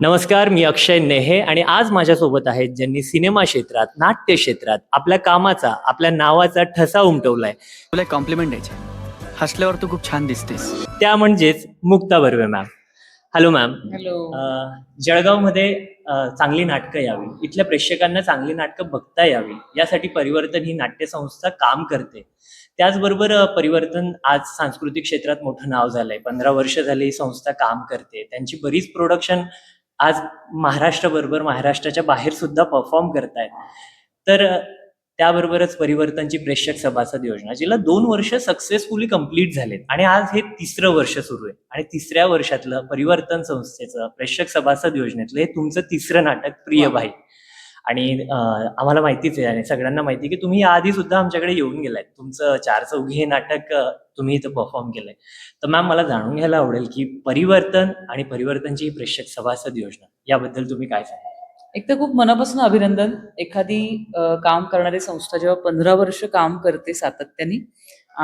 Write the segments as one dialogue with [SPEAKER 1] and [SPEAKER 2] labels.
[SPEAKER 1] नमस्कार, मी अक्षय नेहे आणि आज माझ्यासोबत आहेत ज्यांनी सिनेमा क्षेत्रात, नाट्य क्षेत्रात आपल्या कामाचा, आपल्या नावाचा ठसा उमटवलाय.
[SPEAKER 2] तुला एक कॉम्प्लिमेंट द्यायची. हसल्यावर तू खूप छान दिसतेस.
[SPEAKER 1] त्या म्हणजेच Mukta Barve ma'am. Hello ma'am.
[SPEAKER 3] Hello.
[SPEAKER 1] जळगावमध्ये चांगली नाटकं यावी, इथल्या प्रेक्षकांना चांगली नाटकं बघता यावी, यासाठी परिवर्तन ही नाट्यसंस्था काम करते. त्याचबरोबर परिवर्तन आज सांस्कृतिक क्षेत्रात मोठं नाव झालंय. 15 वर्ष झाली ही संस्था काम करते. त्यांची बरीच प्रोडक्शन आज महाराष्ट्राबरोबर महाराष्ट्राच्या बाहेर सुद्धा परफॉर्म करतायत. तर त्याबरोबरच परिवर्तनची प्रेक्षक सभासद योजना, जिला 2 वर्ष सक्सेसफुली कंप्लीट झालेत आणि आज हे 3रं वर्ष सुरू आहे. आणि 3ऱ्या वर्षातलं परिवर्तन संस्थेचं प्रेक्षक सभासद योजनेतलं हे तुमचं 3रं नाटक प्रियबाई. आणि आम्हाला माहितीच आहे आणि सगळ्यांना माहिती आहे की तुम्ही याआधी सुद्धा आमच्याकडे येऊन गेलाय. तुमचं 4 चौघी हे नाटक तुम्ही इथं परफॉर्म केलंय. तर मॅम, मला जाणून घ्यायला आवडेल की परिवर्तन आणि परिवर्तनची ही प्रेक्षक सभासद योजना याबद्दल तुम्ही काय सांगाल?
[SPEAKER 3] एक तर खूप मनापासून अभिनंदन. एखादी काम करणारी संस्था जेव्हा 15 वर्ष काम करते सातत्याने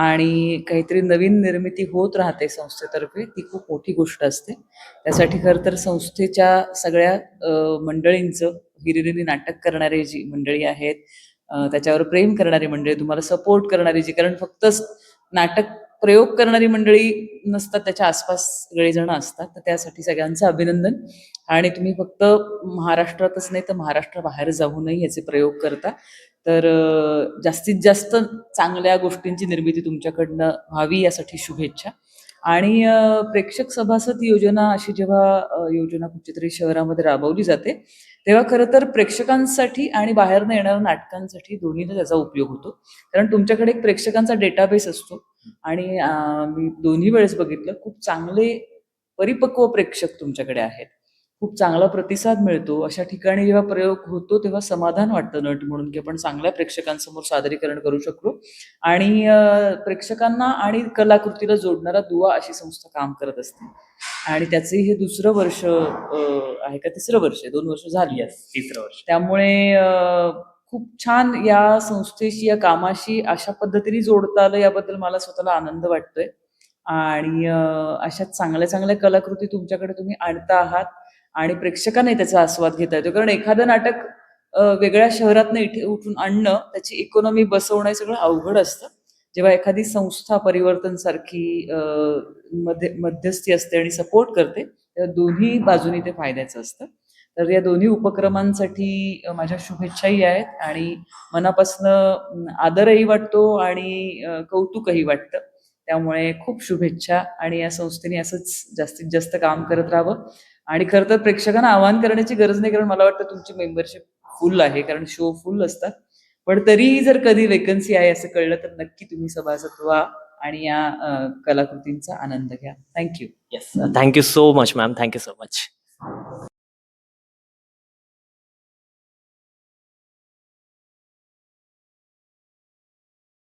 [SPEAKER 3] आणि काहीतरी नवीन निर्मिती होत राहते संस्थेतर्फे, ती खूप मोठी गोष्ट असते. त्यासाठी खरं तर संस्थेच्या सगळ्या मंडळींचं, हिरिरीने नाटक करणारे जी मंडळी आहेत, त्याच्यावर प्रेम करणारी मंडळी, तुम्हाला सपोर्ट करणारी जी, कारण फक्त नाटक प्रयोग करणारी मंडळी नसतात, त्याच्या आसपास सगळेजण असतात. तर त्यासाठी सगळ्यांचं अभिनंदन. आणि तुम्ही फक्त महाराष्ट्रातच नाही तर महाराष्ट्राबाहेर जाऊनही याचे प्रयोग करता. तर जास्तीत जास्त चांगल्या गोष्टींची निर्मिती तुमच्याकडनं व्हावी यासाठी शुभेच्छा. आणि प्रेक्षक सभासद योजना अशी जेव्हा योजना कुठच्यातरी शहरामध्ये राबवली जाते, तेव्हा खरं तर प्रेक्षकांसाठी आणि बाहेरनं येणाऱ्या नाटकांसाठी दोन्हीला त्याचा उपयोग होतो. कारण तुमच्याकडे एक प्रेक्षकांचा डेटाबेस असतो आणि मी दोन्ही वेळेस बघितलं, खूप चांगले परिपक्व प्रेक्षक तुमच्याकडे आहेत. खूप चांगला प्रतिसाद मिळतो. अशा ठिकाणी जेव्हा प्रयोग होतो तेव्हा समाधान वाटतं नट म्हणून, की आपण चांगल्या प्रेक्षकांसमोर सादरीकरण करू शकलो. आणि प्रेक्षकांना आणि कलाकृतीला जोडणारा दुवा अशी संस्था काम करत असते. आणि त्याचे हे 2रं वर्ष आहे का 3रं वर्ष आहे, 2 वर्ष झाली.
[SPEAKER 1] येस, 3रं वर्ष.
[SPEAKER 3] त्यामुळे खूप छान या संस्थेशी, या कामाशी अशा पद्धतीने जोडता आलं याबद्दल मला स्वतःला आनंद वाटतोय. आणि अशा चांगल्या चांगल्या कलाकृती तुमच्याकडे तुम्ही आणता आहात आणि प्रेक्षकांनाही त्याचा आस्वाद घेता येतो. कारण एखादं नाटक वेगळ्या शहरातनं इथे उठून आणणं, त्याची इकॉनॉमी बसवणं हे सगळं अवघड असतं. जेव्हा एखादी संस्था परिवर्तन सारखी मध्यस्थी असते आणि सपोर्ट करते, तेव्हा दोन्ही बाजूनी ते फायद्याचं असतं. तर या दोन्ही उपक्रमांसाठी माझ्या शुभेच्छाही आहेत आणि मनापासनं आदरही वाटतो आणि कौतुकही वाटतं. त्यामुळे खूप शुभेच्छा. आणि या संस्थेने असंच जास्तीत जास्त काम करत राहावं. आणि खरं तर प्रेक्षकांना आवाहन करण्याची गरज नाही, कारण मला वाटतं तुमची मेंबरशिप फुल आहे, कारण शो फुल असतात. पण तरीही जर कधी वेकन्सी आहे असं कळलं तर नक्की तुम्ही सभासद व्हा आणि या कलाकृतींचा आनंद घ्या. Thank you.
[SPEAKER 1] Yes, thank you so much ma'am. Thank you so much.